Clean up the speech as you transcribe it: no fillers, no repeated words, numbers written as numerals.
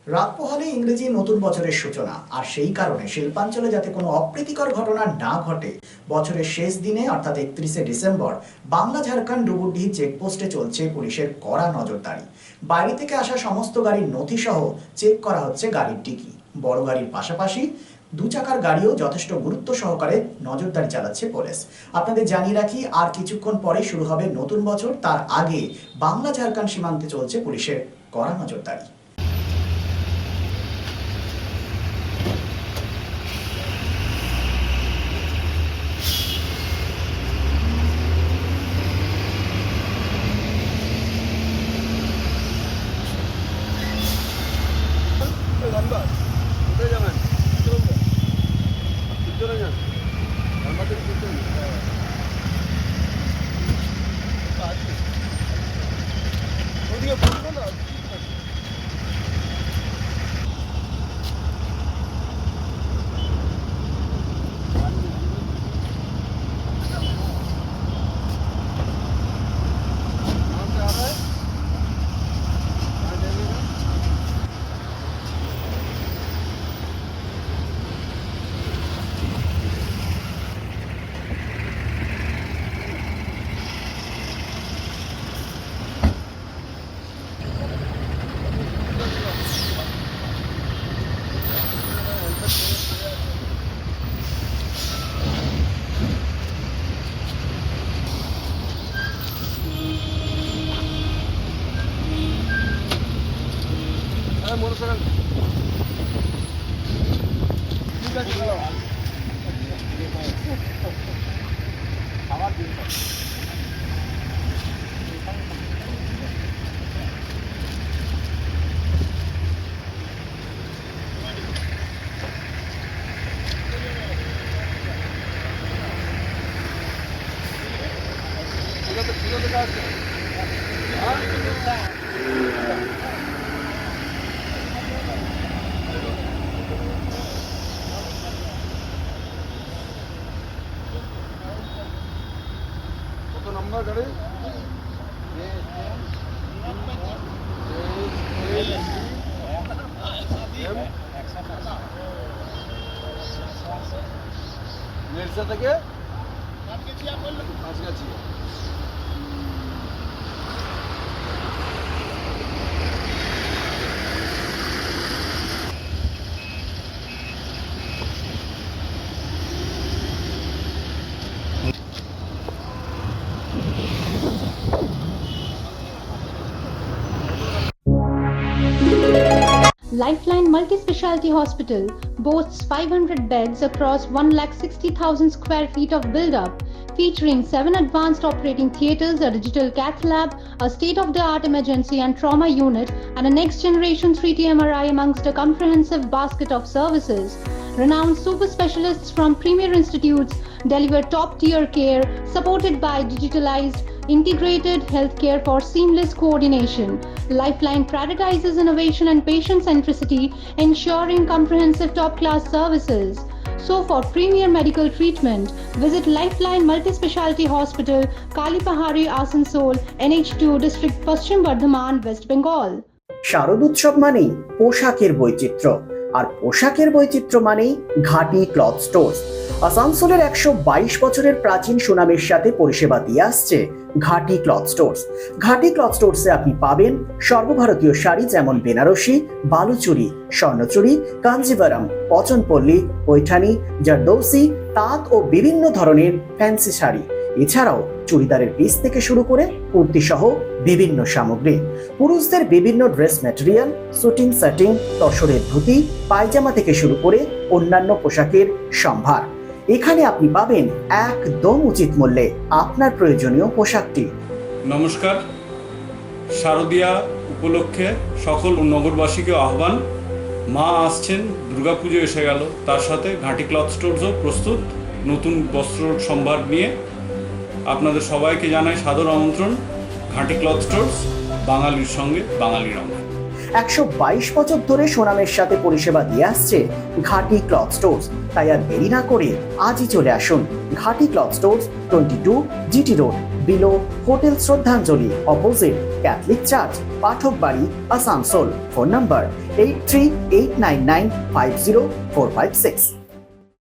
রাত পোহালে ইংরেজি নতুন বছরের সূচনা, আর সেই কারণে শিল্পাঞ্চলে যাতে কোনো অপ্রীতিকর ঘটনা না ঘটে, বছরের শেষ দিনে অর্থাৎ 31শে ডিসেম্বর বাংলা ঝাড়খণ্ড ডুবুরডিহি চেকপোস্টে চলছে পুলিশের কড়া নজরদারি। বাইরে থেকে আসা সমস্ত গাড়ির নথি সহ চেক করা হচ্ছে গাড়ির ডিকি। বড় গাড়ির পাশাপাশি দু চাকার গাড়িও যথেষ্ট গুরুত্ব সহকারে নজরদারি চালাচ্ছে পুলিশ। আপনাদের জানিয়ে রাখি, আর কিছুক্ষণ পরে শুরু হবে নতুন বছর, তার আগে বাংলা ঝাড়খণ্ড সীমান্তে চলছে পুলিশের কড়া নজরদারি। ধন্যবাদ। কোথায় যাবেন? চলে যান। আমাদের ওদিকে বলবো না। মনে করেন ঠিক আছে খাবার দিন ঠিক আছে কাজ কত নম্বর গাড়ি মির্জা থেকে কাছাকাছি Lifeline Multi-Speciality Hospital boasts 500 beds across 160,000 square feet of build-up, featuring 7 advanced operating theatres, a digital cath lab, a state-of-the-art emergency and trauma unit, and a next-generation 3D MRI amongst a comprehensive basket of services. Renowned super specialists from premier institutes deliver top-tier care, supported by digitalized integrated healthcare for seamless coordination. Lifeline prioritizes innovation and patient centricity, ensuring comprehensive top-class services. So for premier medical treatment, visit Lifeline Multi-Speciality Hospital, Kalipahari, Asansol, NH2 District, Paschim Bardhaman, West Bengal. শারদ উৎসব মানেই পোশাকের বৈচিত্র্য, আর পোশাকের বৈচিত্র্য মানেই ঘাটি cloth stores. আসানসোলের 122 বছরের প্রাচীন সুনামের সাথে পরিষেবা দিয়ে আসছে ঘাটি ক্লথ স্টোর্স। ঘাটি ক্লথ স্টোর্সে আপনি পাবেন সর্বভারতীয় শাড়ি যেমন বেনারসি, বালুচুরি, স্বর্ণচুরি, কাঞ্জিভারাম, পচনপল্লী, পৈঠানি, জারদৌসি, তাঁত ও বিভিন্ন ধরনের ফ্যান্সি শাড়ি। এছাড়াও চুড়িদারের পিস থেকে শুরু করে কুর্তি সহ বিভিন্ন সামগ্রী, পুরুষদের বিভিন্ন ড্রেস ম্যাটেরিয়াল, শুটিং সেটিং, তসরের ধুতি, পায়জামা থেকে শুরু করে অন্যান্য পোশাকের সম্ভার। এখানে আপনি পাবেন একদম উচিত মূল্যে আপনার প্রয়োজনীয় পোশাকটি। নমস্কার, শারদীয়া উপলক্ষে সকল নগরবাসীকে আহ্বান। মা আসছেন, দুর্গাপুজো এসে গেল, তার সাথে ঘাটি ক্লথ স্টোরসও প্রস্তুত নতুন বস্ত্র সম্ভার নিয়ে। আপনাদের সবাইকে জানাই সাদর আমন্ত্রণ। ঘাটি ক্লথ স্টোরস, বাঙালির সঙ্গে বাঙালির অঙ্গ। 122 বছর ধরে সুনামের সাথে পরিষেবা দিয়ে আসছে ঘাটি ক্লথ স্টোরস। তাই আর দেরি না করে আজই চলে আসুন ঘাটি cloth stores, 22 GT road, below hotel শ্রদ্ধাঞ্জলি, অপোজিট ক্যাথলিক চার্চ, পাঠক বাড়ি, আসানসোল। Phone number 8389950456।